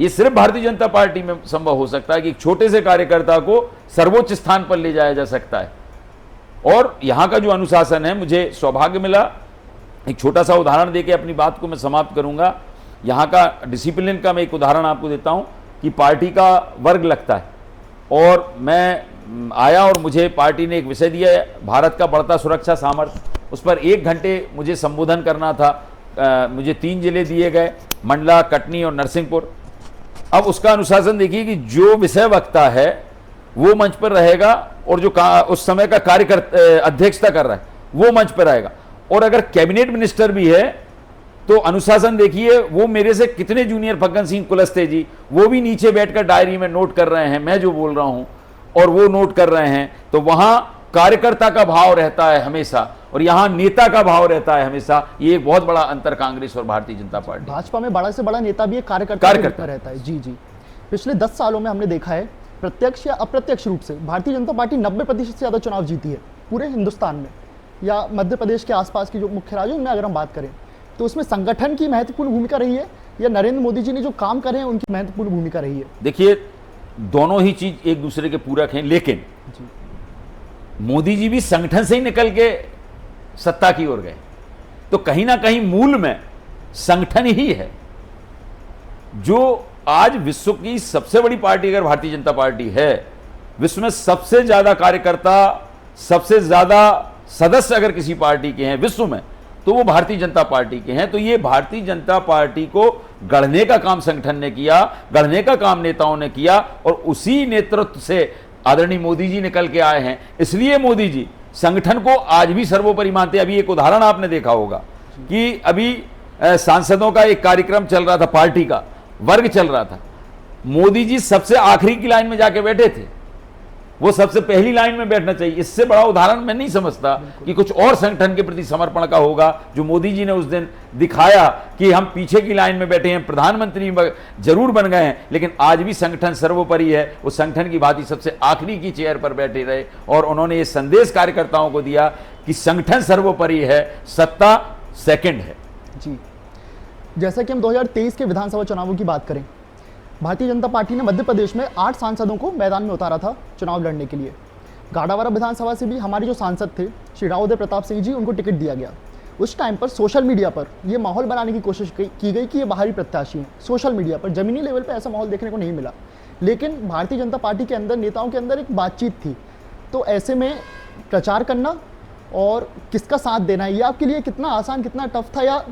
यह सिर्फ भारतीय जनता पार्टी में संभव हो सकता है कि एक छोटे से कार्यकर्ता को सर्वोच्च स्थान पर ले जाया जा सकता है। और यहां का जो अनुशासन है, मुझे सौभाग्य मिला, एक छोटा सा उदाहरण देके अपनी बात को मैं समाप्त करूंगा। यहाँ का डिसिप्लिन का मैं एक उदाहरण आपको देता हूँ कि पार्टी का वर्ग लगता है और मैं आया और मुझे पार्टी ने एक विषय दिया है, भारत का बढ़ता सुरक्षा सामर्थ्य। उस पर 1 घंटे मुझे संबोधन करना था। मुझे 3 जिले दिए गए, मंडला, कटनी और नरसिंहपुर। अब उसका अनुशासन देखिए कि जो विषय वक्ता है वो मंच पर रहेगा और जो उस समय का कार्यकर्ता अध्यक्षता कर रहा है वो मंच पर रहेगा। और अगर कैबिनेट मिनिस्टर भी है तो अनुशासन देखिए, वो मेरे से कितने जूनियर, फग्गन सिंह कुलस्ते जी, वो भी नीचे बैठकर डायरी में नोट कर रहे हैं मैं जो बोल रहा हूं और वो नोट कर रहे हैं। तो वहां कार्यकर्ता का भाव रहता है हमेशा और यहां नेता का भाव रहता है हमेशा। ये एक बहुत बड़ा अंतर कांग्रेस और भारतीय जनता पार्टी। भाजपा में बड़ा से बड़ा नेता भी एक कार्यकर्ता रहता है। जी जी। पिछले 10 सालों में हमने देखा है प्रत्यक्ष या अप्रत्यक्ष रूप से भारतीय जनता पार्टी 90% से ज्यादा चुनाव जीती है पूरे हिंदुस्तान में, या मध्य प्रदेश के आसपास की जो मुख्य राज्यों में अगर हम बात करें तो उसमें संगठन की महत्वपूर्ण भूमिका रही है या नरेंद्र मोदी जी ने जो काम करे हैं उनकी महत्वपूर्ण भूमिका रही है? देखिए, दोनों ही चीज एक दूसरे के पूरक हैं, लेकिन मोदी जी भी संगठन से ही निकल के सत्ता की ओर गए, तो कहीं ना कहीं मूल में संगठन ही है। जो आज विश्व की सबसे बड़ी पार्टी अगर भारतीय जनता पार्टी है, विश्व में सबसे ज्यादा कार्यकर्ता, सबसे ज्यादा सदस्य अगर किसी पार्टी के हैं विश्व में, तो वो भारतीय जनता पार्टी के हैं। तो ये भारतीय जनता पार्टी को गढ़ने का काम संगठन ने किया, गढ़ने का काम नेताओं ने किया और उसी नेतृत्व से आदरणीय मोदी जी निकल के आए हैं। इसलिए मोदी जी संगठन को आज भी सर्वोपरि मानते हैं। अभी एक उदाहरण आपने देखा होगा कि अभी सांसदों का एक कार्यक्रम चल रहा था, पार्टी का वर्ग चल रहा था, मोदी जी सबसे आखिरी की लाइन में जाके बैठे थे। वो सबसे पहली लाइन में बैठना चाहिए। इससे बड़ा उदाहरण मैं नहीं समझता कि कुछ और संगठन के प्रति समर्पण का होगा जो मोदी जी ने उस दिन दिखाया कि हम पीछे की लाइन में बैठे हैं, प्रधानमंत्री जरूर बन गए हैं, लेकिन आज भी संगठन सर्वोपरि है। वो संगठन की भांति सबसे आखिरी की चेयर पर बैठे रहे और उन्होंने ये संदेश कार्यकर्ताओं को दिया कि संगठन सर्वोपरि है, सत्ता सेकंड है। जी, जैसा कि हम 2023 के विधानसभा चुनावों की बात करें, भारतीय जनता पार्टी ने मध्य प्रदेश में 8 सांसदों को मैदान में उतारा था चुनाव लड़ने के लिए। गाड़ावारा विधानसभा से भी हमारे जो सांसद थे श्री राव उदय प्रताप सिंह जी, उनको टिकट दिया गया। उस टाइम पर सोशल मीडिया पर यह माहौल बनाने की कोशिश की गई कि ये बाहरी प्रत्याशी हैं। सोशल मीडिया पर जमीनी लेवल पर ऐसा माहौल देखने को नहीं मिला, लेकिन भारतीय जनता पार्टी के अंदर नेताओं के अंदर एक बातचीत थी। तो ऐसे में प्रचार करना और किसका साथ देना, ये आपके लिए कितना आसान, कितना टफ था, या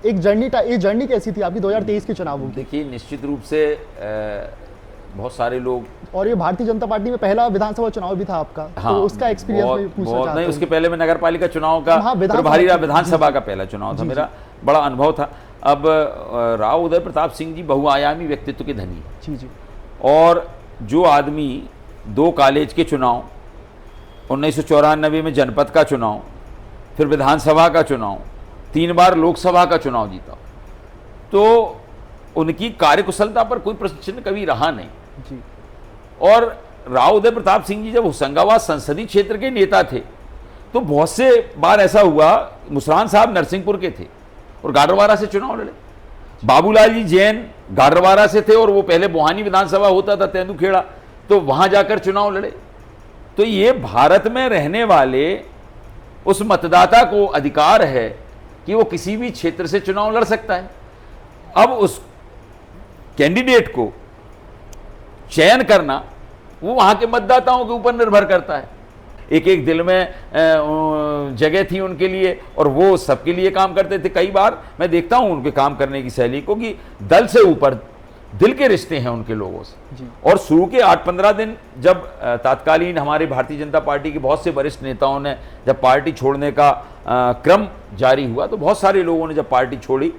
एक जर्नी कैसी थी आपकी 2023 के चुनावों की? देखिए, निश्चित रूप से बहुत सारे लोग, और ये भारतीय जनता पार्टी में पहला विधानसभा चुनाव भी था आपका, हाँ, तो उसका एक्सपीरियंस मैं पूछना चाहता हूं। नहीं, उसके पहले मैं नगर पालिका चुनाव का, प्रभारी विधानसभा का पहला चुनाव था मेरा, बड़ा अनुभव था। अब राव उदय प्रताप सिंह जी बहुआयामी व्यक्तित्व के धनी जी जी, और जो आदमी 2 कॉलेज के चुनाव, 1994 में जनपद का चुनाव, फिर विधानसभा का चुनाव, 3 बार लोकसभा का चुनाव जीता, तो उनकी कार्यकुशलता पर कोई प्रश्न चिन्ह कभी रहा नहीं जी। और राव उदय प्रताप सिंह जी जब होशंगाबाद संसदीय क्षेत्र के नेता थे तो बहुत से बार ऐसा हुआ, मुसरान साहब नरसिंहपुर के थे और गाडरवारा से चुनाव लड़े, बाबूलाल जी जैन गाडरवारा से थे और वो पहले बोहानी विधानसभा होता था तेंदुखेड़ा, तो वहां जाकर चुनाव लड़े। तो ये भारत में रहने वाले उस मतदाता को अधिकार है कि वो किसी भी क्षेत्र से चुनाव लड़ सकता है। अब उस कैंडिडेट को चयन करना वो वहां के मतदाताओं के ऊपर निर्भर करता है। एक एक दिल में जगह थी उनके लिए और वो सबके लिए काम करते थे। कई बार मैं देखता हूं उनके काम करने की शैली को कि दल से ऊपर दिल के रिश्ते हैं उनके लोगों से। और शुरू के 8-15 दिन जब तत्कालीन हमारे भारतीय जनता पार्टी के बहुत से वरिष्ठ नेताओं ने जब पार्टी छोड़ने का क्रम जारी हुआ तो बहुत सारे लोगों ने जब पार्टी छोड़ी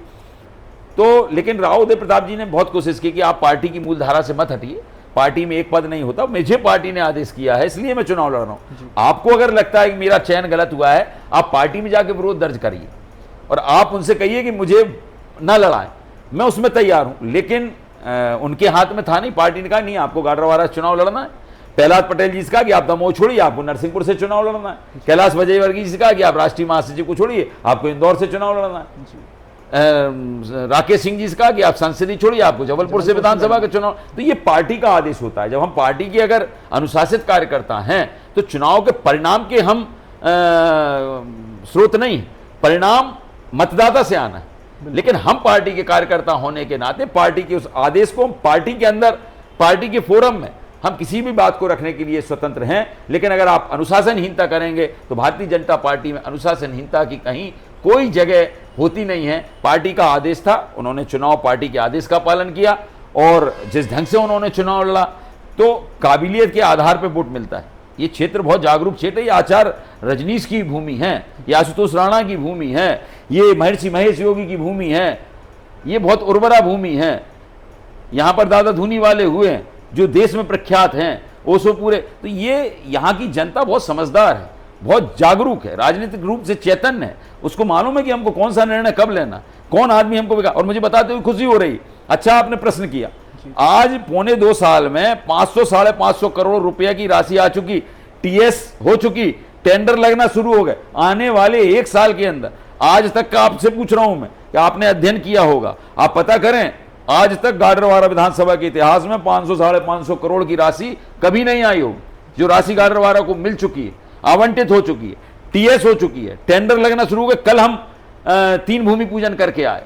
तो, लेकिन राव उदय प्रताप जी ने बहुत कोशिश की कि आप पार्टी की मूल धारा से मत हटिए, पार्टी में एक पद नहीं होता, मुझे पार्टी ने आदेश किया है इसलिए मैं चुनाव लड़ रहा हूं। आपको अगर लगता है कि मेरा चयन गलत हुआ है, आप पार्टी में जाके विरोध दर्ज करिए और आप उनसे कहिए कि मुझे ना लड़ाएं, मैं उसमें तैयार हूं। लेकिन उनके हाथ में था नहीं, पार्टी ने कहा नहीं आपको गाडरवारा से चुनाव लड़ना है। प्रहलाद पटेल जी से कहा कि आप दमोह छोड़िए, आपको नरसिंहपुर से चुनाव लड़ना है। कैलाश विजयवर्गीय जी से कहा कि आप राष्ट्रीय महासचिव को छोड़िए, आपको इंदौर से चुनाव लड़ना है। राकेश सिंह जी से कहा कि आप संसदीय छोड़िए, आपको जबलपुर से विधानसभा का चुनाव। तो ये पार्टी का आदेश होता है। जब हम पार्टी के अगर अनुशासित कार्यकर्ता हैं तो चुनाव के परिणाम के हम स्रोत नहीं, परिणाम मतदाता से आना है। लेकिन हम पार्टी के कार्यकर्ता होने के नाते पार्टी के उस आदेश को पार्टी के अंदर, पार्टी के फोरम में हम किसी भी बात को रखने के लिए स्वतंत्र हैं। लेकिन अगर आप अनुशासनहीनता करेंगे तो भारतीय जनता पार्टी में अनुशासनहीनता की कहीं कोई जगह होती नहीं है। पार्टी का आदेश था, उन्होंने चुनाव पार्टी के आदेश का पालन किया और जिस ढंग से उन्होंने चुनाव लड़ा तो काबिलियत के आधार पर वोट मिलता है। ये क्षेत्र बहुत जागरूक क्षेत्र है, ये आचार्य रजनीश की भूमि है, ये आशुतोष राणा की भूमि है, ये महर्षि महेश योगी की भूमि है, ये बहुत उर्वरा भूमि है। यहाँ पर दादा धूनी वाले हुए हैं जो देश में प्रख्यात हैं, ओसो पूरे। तो ये यहाँ की जनता बहुत समझदार है, बहुत जागरूक है, राजनीतिक रूप से चैतन्य है, उसको मालूम है कि हमको कौन सा निर्णय कब लेना, कौन आदमी हमको बिका। और मुझे बताते हुए खुशी हो रही, अच्छा आपने प्रश्न किया, आज 1.25 साल में 500-550 करोड़ रुपए की राशि आ चुकी, टीएस हो चुकी, टेंडर लगना शुरू हो गए। आने वाले 1 साल के अंदर, आज तक का आपसे पूछ रहा हूं मैं कि आपने अध्ययन किया होगा, आप पता करें आज तक गाडरवारा विधानसभा के इतिहास में 500-550 करोड़ की राशि कभी नहीं आई होगी। जो राशि गाडरवारा को मिल चुकी है, आवंटित हो चुकी है, टीएस हो चुकी है, टेंडर लगना शुरू हो गए। कल हम 3 भूमि पूजन करके आए,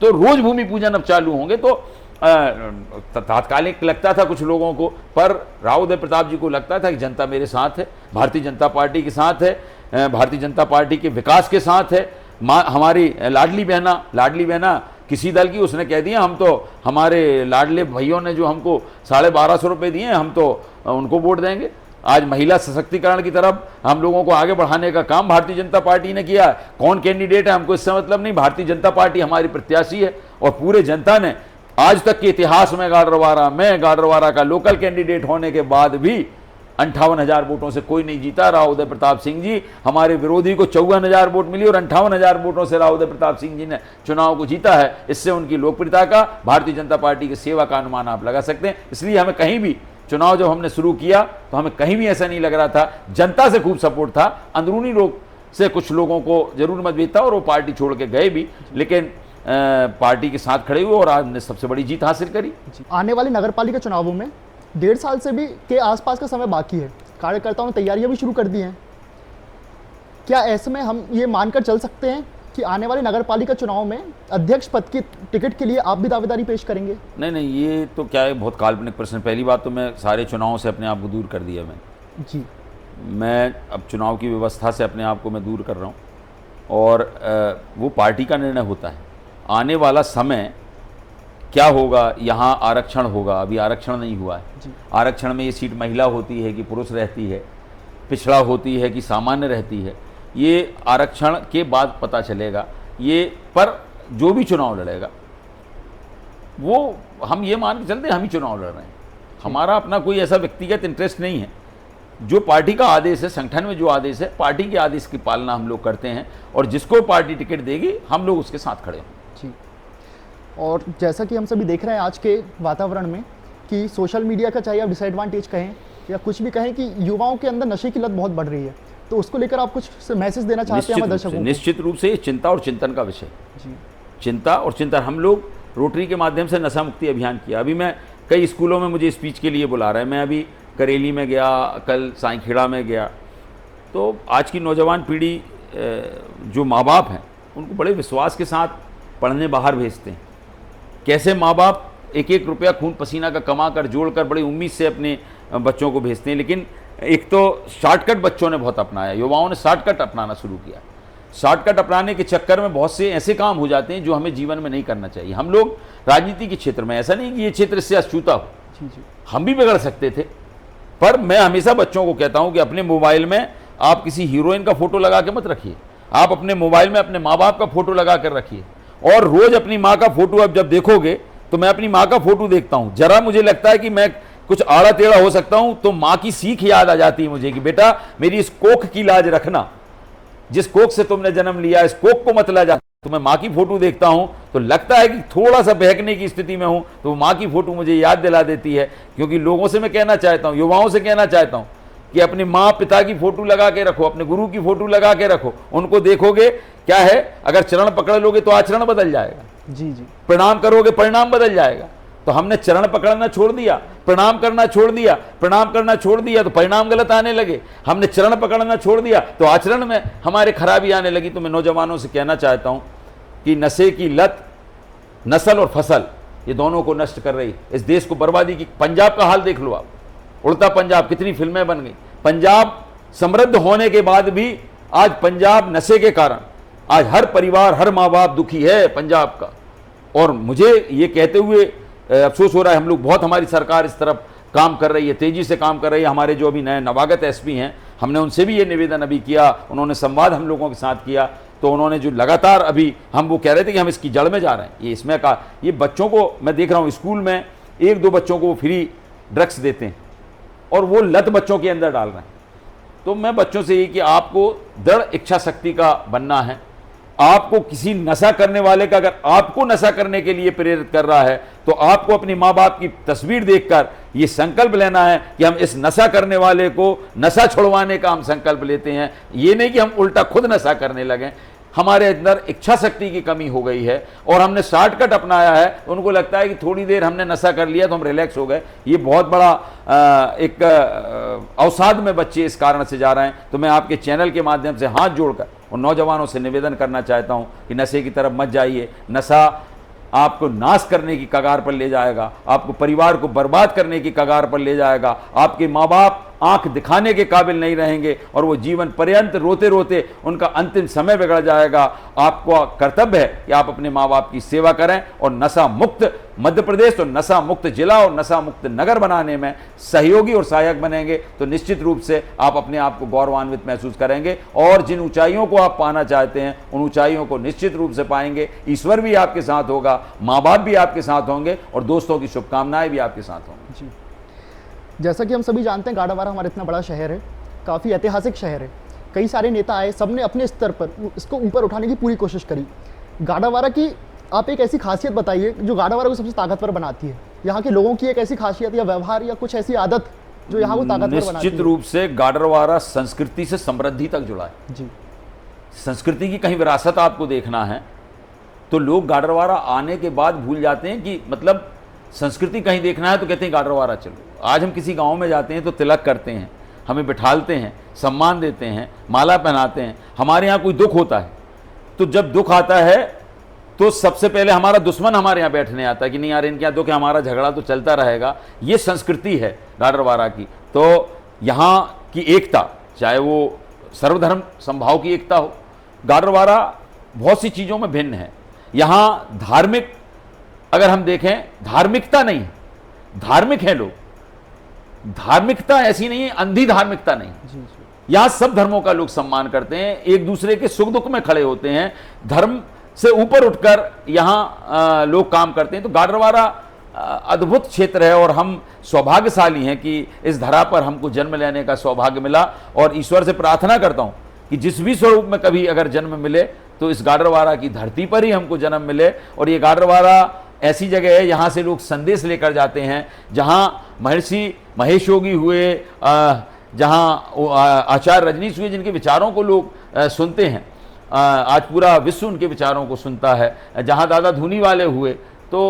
तो रोज भूमि पूजन अब चालू होंगे। तो तात्कालिक लगता था कुछ लोगों को, पर राव उदय प्रताप जी को लगता था कि जनता मेरे साथ है, भारतीय जनता पार्टी के साथ है, भारतीय जनता पार्टी के विकास के साथ है। हमारी लाडली बहना किसी दल की, उसने कह दिया हम तो, हमारे लाडले भाइयों ने जो हमको 1250 रुपये दिए हम तो उनको वोट देंगे। आज महिला सशक्तिकरण की तरफ हम लोगों को आगे बढ़ाने का काम भारतीय जनता पार्टी ने किया। कौन कैंडिडेट है हमको इससे मतलब नहीं, भारतीय जनता पार्टी हमारी प्रत्याशी है। और पूरे जनता ने आज तक के इतिहास में गाडरवारा का लोकल कैंडिडेट होने के बाद भी 58,000 वोटों से कोई नहीं जीता। राव उदय प्रताप सिंह जी, हमारे विरोधी को 54,000 वोट मिली और 58,000 वोटों से राव उदय प्रताप सिंह जी ने चुनाव को जीता है। इससे उनकी लोकप्रियता का, भारतीय जनता पार्टी की सेवा का अनुमान आप लगा सकते हैं। इसलिए हमें कहीं भी चुनाव जब हमने शुरू किया तो हमें कहीं भी ऐसा नहीं लग रहा था, जनता से खूब सपोर्ट था। अंदरूनी लोग से कुछ लोगों को जरूर मतभेद था और वो पार्टी छोड़ के गए भी, लेकिन पार्टी के साथ खड़े हुए और आज ने सबसे बड़ी जीत हासिल करी। आने वाले नगरपालिका चुनावों में 1.5 साल से भी के आसपास का समय बाकी है, कार्यकर्ताओं ने तैयारियां भी शुरू कर दी हैं। क्या ऐसे में हम ये मानकर चल सकते हैं कि आने वाले नगरपालिका चुनाव में अध्यक्ष पद की टिकट के लिए आप भी दावेदारी पेश करेंगे? नहीं, ये तो क्या है, बहुत काल्पनिक प्रश्न। पहली बात तो मैं सारे चुनावों से अपने आप को दूर कर दिया जी। मैं अब चुनाव की व्यवस्था से अपने आप को मैं दूर कर रहा हूँ और वो पार्टी का निर्णय होता है। आने वाला समय क्या होगा, यहाँ आरक्षण होगा, अभी आरक्षण नहीं हुआ है। आरक्षण में ये सीट महिला होती है कि पुरुष रहती है, पिछड़ा होती है कि सामान्य रहती है, ये आरक्षण के बाद पता चलेगा। ये पर जो भी चुनाव लड़ेगा वो हम ये मान के चलते हैं हम ही चुनाव लड़ रहे हैं, हमारा अपना कोई ऐसा व्यक्तिगत इंटरेस्ट नहीं है। जो पार्टी का आदेश है, संगठन में जो आदेश है, पार्टी के आदेश की पालना हम लोग करते हैं और जिसको पार्टी टिकट देगी हम लोग उसके साथ खड़े हैं। जी। और जैसा कि हम सभी देख रहे हैं आज के वातावरण में कि सोशल मीडिया का, चाहे आप डिसएडवांटेज कहें या कुछ भी कहें, कि युवाओं के अंदर नशे की लत बहुत बढ़ रही है, तो उसको लेकर आप कुछ मैसेज देना चाहते हैं दर्शकों को? निश्चित रूप से ये चिंता और चिंतन का विषय। चिंता और चिंतन। हम लोग रोटरी के माध्यम से नशा मुक्ति अभियान किया। अभी मैं कई स्कूलों में मुझे स्पीच के लिए बुला रहा है। मैं अभी करेली में गया, कल साईखेड़ा में गया। तो आज की नौजवान पीढ़ी, जो माँ बाप हैं, उनको बड़े विश्वास के साथ पढ़ने बाहर भेजते हैं। कैसे माँ बाप एक एक रुपया खून पसीना का कमा कर जोड़ कर बड़ी उम्मीद से अपने बच्चों को भेजते हैं, लेकिन एक तो शॉर्टकट बच्चों ने बहुत अपनाया, युवाओं ने शॉर्टकट अपनाना शुरू किया। शॉर्टकट अपनाने के चक्कर में बहुत से ऐसे काम हो जाते हैं जो हमें जीवन में नहीं करना चाहिए। हम लोग राजनीति के क्षेत्र में, ऐसा नहीं कि ये क्षेत्र इससे अछूता हो, हम भी बिगड़ सकते थे, पर मैं हमेशा बच्चों को कहता हूं कि अपने मोबाइल में आप किसी हीरोइन का फोटो लगा के मत रखिए, आप अपने मोबाइल में अपने माँ बाप का फोटो लगा कर रखिए। और रोज अपनी माँ का फोटो अब जब देखोगे, तो मैं अपनी माँ का फोटो देखता हूं, जरा मुझे लगता है कि मैं कुछ आड़ा टेढ़ा हो सकता हूं, तो माँ की सीख याद आ जाती है मुझे कि बेटा मेरी इस कोख की लाज रखना, जिस कोख से तुमने जन्म लिया इस कोख को मत ला जा। तो मैं माँ की फोटो देखता हूं तो लगता है कि थोड़ा सा बहकने की स्थिति में हूं, तो माँ की फोटो मुझे याद दिला देती है। क्योंकि लोगों से मैं कहना चाहता हूं, युवाओं से कहना चाहता हूं कि अपनी माँ पिता की फोटो लगा के रखो, अपने गुरु की फोटो लगा के रखो। उनको देखोगे क्या है, अगर चरण पकड़ लोगे तो आचरण बदल जाएगा, जी जी, प्रणाम करोगे परिणाम बदल जाएगा। तो हमने चरण पकड़ना छोड़ दिया, प्रणाम करना छोड़ दिया, प्रणाम करना छोड़ दिया तो परिणाम गलत आने लगे। हमने चरण पकड़ना छोड़ दिया तो आचरण में हमारे खराबी आने लगी। तो मैं नौजवानों से कहना चाहता हूं कि नशे की लत नस्ल और फसल ये दोनों को नष्ट कर रही, इस देश को बर्बादी की। पंजाब का हाल देख लो आप, उड़ता पंजाब, कितनी फिल्में बन गई। पंजाब समृद्ध होने के बाद भी आज पंजाब नशे के कारण आज हर परिवार, हर माँ बाप दुखी है पंजाब का। और मुझे ये कहते हुए अफसोस हो रहा है, हम लोग बहुत, हमारी सरकार इस तरफ काम कर रही है, तेजी से काम कर रही है। हमारे जो अभी नए नवागत एसपी हैं, हमने उनसे भी ये निवेदन अभी किया, उन्होंने संवाद हम लोगों के साथ किया। तो उन्होंने जो लगातार अभी हम वो कह रहे थे कि हम इसकी जड़ में जा रहे हैं, ये इसमें का ये बच्चों को मैं देख रहा हूँ स्कूल में एक दो बच्चों को वो फ्री ड्रग्स देते हैं और वो लत बच्चों के अंदर डाल रहे हैं। तो मैं बच्चों से ये कि आपको दृढ़ इच्छा शक्ति का बनना है। आपको किसी नशा करने वाले का अगर आपको नशा करने के लिए प्रेरित कर रहा है तो आपको अपनी माँ बाप की तस्वीर देखकर ये संकल्प लेना है कि हम इस नशा करने वाले को नशा छुड़वाने का हम संकल्प लेते हैं। ये नहीं कि हम उल्टा खुद नशा करने लगे। हमारे अंदर इच्छा शक्ति की कमी हो गई है और हमने शॉर्टकट अपनाया है। उनको लगता है कि थोड़ी देर हमने नशा कर लिया तो हम रिलैक्स हो गए। ये बहुत बड़ा एक अवसाद में बच्चे इस कारण से जा रहे हैं। तो मैं आपके चैनल के माध्यम से हाथ जोड़कर उन नौजवानों से निवेदन करना चाहता हूं कि नशे की तरफ मत जाइए। नशा आपको नाश करने की कगार पर ले जाएगा, आपको परिवार को बर्बाद करने की कगार पर ले जाएगा। आपके माँ बाप आंख दिखाने के काबिल नहीं रहेंगे और वो जीवन पर्यंत रोते रोते उनका अंतिम समय बिगड़ जाएगा। आपका कर्तव्य है कि आप अपने माँ बाप की सेवा करें और नशा मुक्त मध्य प्रदेश और नशा मुक्त जिला और नशा मुक्त नगर बनाने में सहयोगी और सहायक बनेंगे तो निश्चित रूप से आप अपने आप को गौरवान्वित महसूस करेंगे और जिन ऊंचाइयों को आप पाना चाहते हैं उन ऊंचाइयों को निश्चित रूप से पाएंगे। ईश्वर भी आपके साथ होगा, माँ बाप भी आपके साथ होंगे और दोस्तों की शुभकामनाएं भी आपके साथ होंगी। जी, जैसा कि हम सभी जानते हैं गाड़ावारा हमारा इतना बड़ा शहर है, काफ़ी ऐतिहासिक शहर है। कई सारे नेता आए, सबने अपने स्तर पर इसको ऊपर उठाने की पूरी कोशिश करी। गाड़ावारा की आप एक ऐसी खासियत बताइए जो गाड़ावारा को सबसे ताकतवर बनाती है। यहाँ के लोगों की एक ऐसी खासियत या व्यवहार या कुछ ऐसी आदत जो यहाँ को ताकतवर बनाती है। निश्चित रूप से गाड़ावारा संस्कृति से समृद्धि तक जुड़ा है। जी, संस्कृति की कहीं विरासत आपको देखना है तो लोग गाड़ावारा आने के बाद भूल जाते हैं कि मतलब संस्कृति कहीं देखना है तो कहते हैं गाड़ावारा चलो। आज हम किसी गांव में जाते हैं तो तिलक करते हैं, हमें बिठालते हैं, सम्मान देते हैं, माला पहनाते हैं। हमारे यहाँ कोई दुख होता है तो जब दुख आता है तो सबसे पहले हमारा दुश्मन हमारे यहाँ बैठने आता है कि नहीं यार इनके यहाँ दुख है, हमारा झगड़ा तो चलता रहेगा। ये संस्कृति है गाड़ावारा की। तो यहाँ की एकता, चाहे वो सर्वधर्म संभाव की एकता हो, गाड़ावारा बहुत सी चीज़ों में भिन्न है। यहाँ धार्मिक अगर हम देखें, धार्मिकता नहीं, धार्मिक हैं लोग। धार्मिकता ऐसी नहीं है, अंधी धार्मिकता नहीं। जी, जी। यहां सब धर्मों का लोग सम्मान करते हैं, एक दूसरे के सुख दुख में खड़े होते हैं, धर्म से ऊपर उठकर यहां लोग काम करते हैं। तो गाड़ावारा अद्भुत क्षेत्र है और हम सौभाग्यशाली हैं कि इस धरा पर हमको जन्म लेने का सौभाग्य मिला। और ईश्वर से प्रार्थना करता हूं कि जिस भी स्वरूप में कभी अगर जन्म मिले तो इस गाड़ावारा की धरती पर ही हमको जन्म मिले। और ये गाड़ावारा ऐसी जगह है यहाँ से लोग संदेश लेकर जाते हैं, जहाँ महर्षि महेश योगी हुए, जहाँ आचार्य रजनीश हुए, जिनके विचारों को लोग सुनते हैं। आज पूरा विश्व उनके विचारों को सुनता है, जहाँ दादा धूनी वाले हुए। तो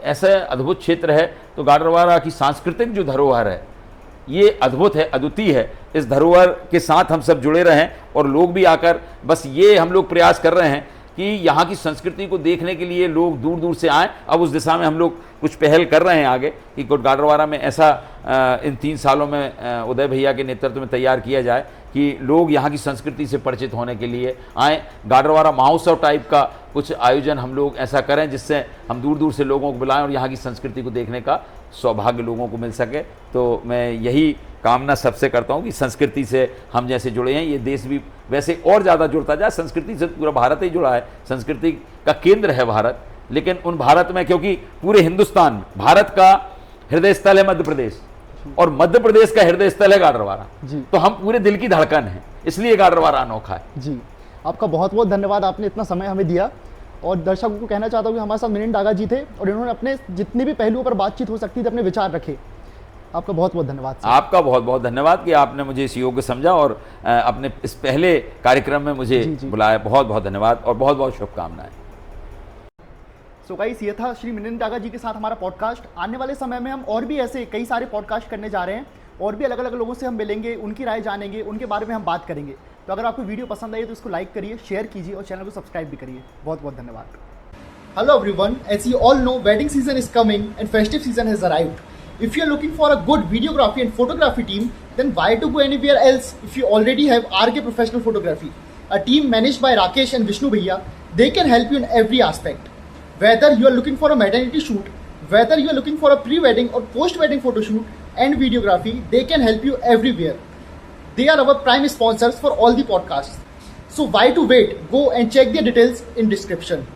ऐसा अद्भुत क्षेत्र है। तो गाड़ावारा की सांस्कृतिक जो धरोहर है ये अद्भुत है, अद्वितीय है। इस धरोहर के साथ हम सब जुड़े रहें और लोग भी आकर, बस ये हम लोग प्रयास कर रहे हैं कि यहाँ की संस्कृति को देखने के लिए लोग दूर दूर से आएँ। अब उस दिशा में हम लोग कुछ पहल कर रहे हैं आगे कि गाडरवारा में ऐसा इन 3 सालों में उदय भैया के नेतृत्व में तैयार किया जाए कि लोग यहाँ की संस्कृति से परिचित होने के लिए आएँ। गाडरवारा महोत्सव टाइप का कुछ आयोजन हम लोग ऐसा करें जिससे हम दूर दूर से लोगों को बुलाएं और यहाँ की संस्कृति को देखने का सौभाग्य लोगों को मिल सके। तो मैं यही कामना सबसे करता हूँ कि संस्कृति से हम जैसे जुड़े हैं, ये देश भी वैसे और ज़्यादा जुड़ता जाए। संस्कृति से पूरा भारत ही जुड़ा है, संस्कृति का केंद्र है भारत। लेकिन उन भारत में, क्योंकि पूरे हिंदुस्तान में भारत का हृदय स्थल है मध्य प्रदेश और मध्य प्रदेश का हृदय स्थल है गाडरवारा, तो हम पूरे दिल की धड़कन है, इसलिए गाडरवारा अनोखा है। जी, आपका बहुत बहुत धन्यवाद, आपने इतना समय हमें दिया। और दर्शकों को कहना चाहता हूँ कि हमारे साथ मिलिंद डागा जी थे और इन्होंने अपने जितने भी पहलुओं पर बातचीत हो सकती थी अपने विचार रखे। आपका बहुत बहुत धन्यवाद सर। आपका बहुत बहुत धन्यवाद कि आपने मुझे इस योग्य समझा और अपने इस पहले कार्यक्रम में मुझे बुलाया। बहुत बहुत धन्यवाद और बहुत बहुत शुभकामनाएं। सो गाइस, ये था श्री मिलिंद डागा जी के साथ हमारा पॉडकास्ट। आने वाले समय में हम और भी ऐसे कई सारे पॉडकास्ट करने जा रहे हैं और भी अलग अलग लोगों से हम मिलेंगे, उनकी राय जानेंगे, उनके बारे में हम बात करेंगे। तो अगर आपको वीडियो पसंद आई तो इसको लाइक करिए, शेयर कीजिए और चैनल को सब्सक्राइब भी करिए। बहुत बहुत धन्यवाद। Hello everyone, as you all know, wedding season is coming and festive season has arrived. If you are looking for a good videography and photography team, then why to go anywhere else if you already have RK Professional Photography, a team managed by Rakesh and Vishnu Bhaiya. They can help you in every aspect. Whether you are looking for a maternity shoot, whether you are looking for a pre-wedding or post-wedding photo shoot and videography, they can help you everywhere. They are our prime sponsors for all the podcasts. So why to wait? Go and check their details in description.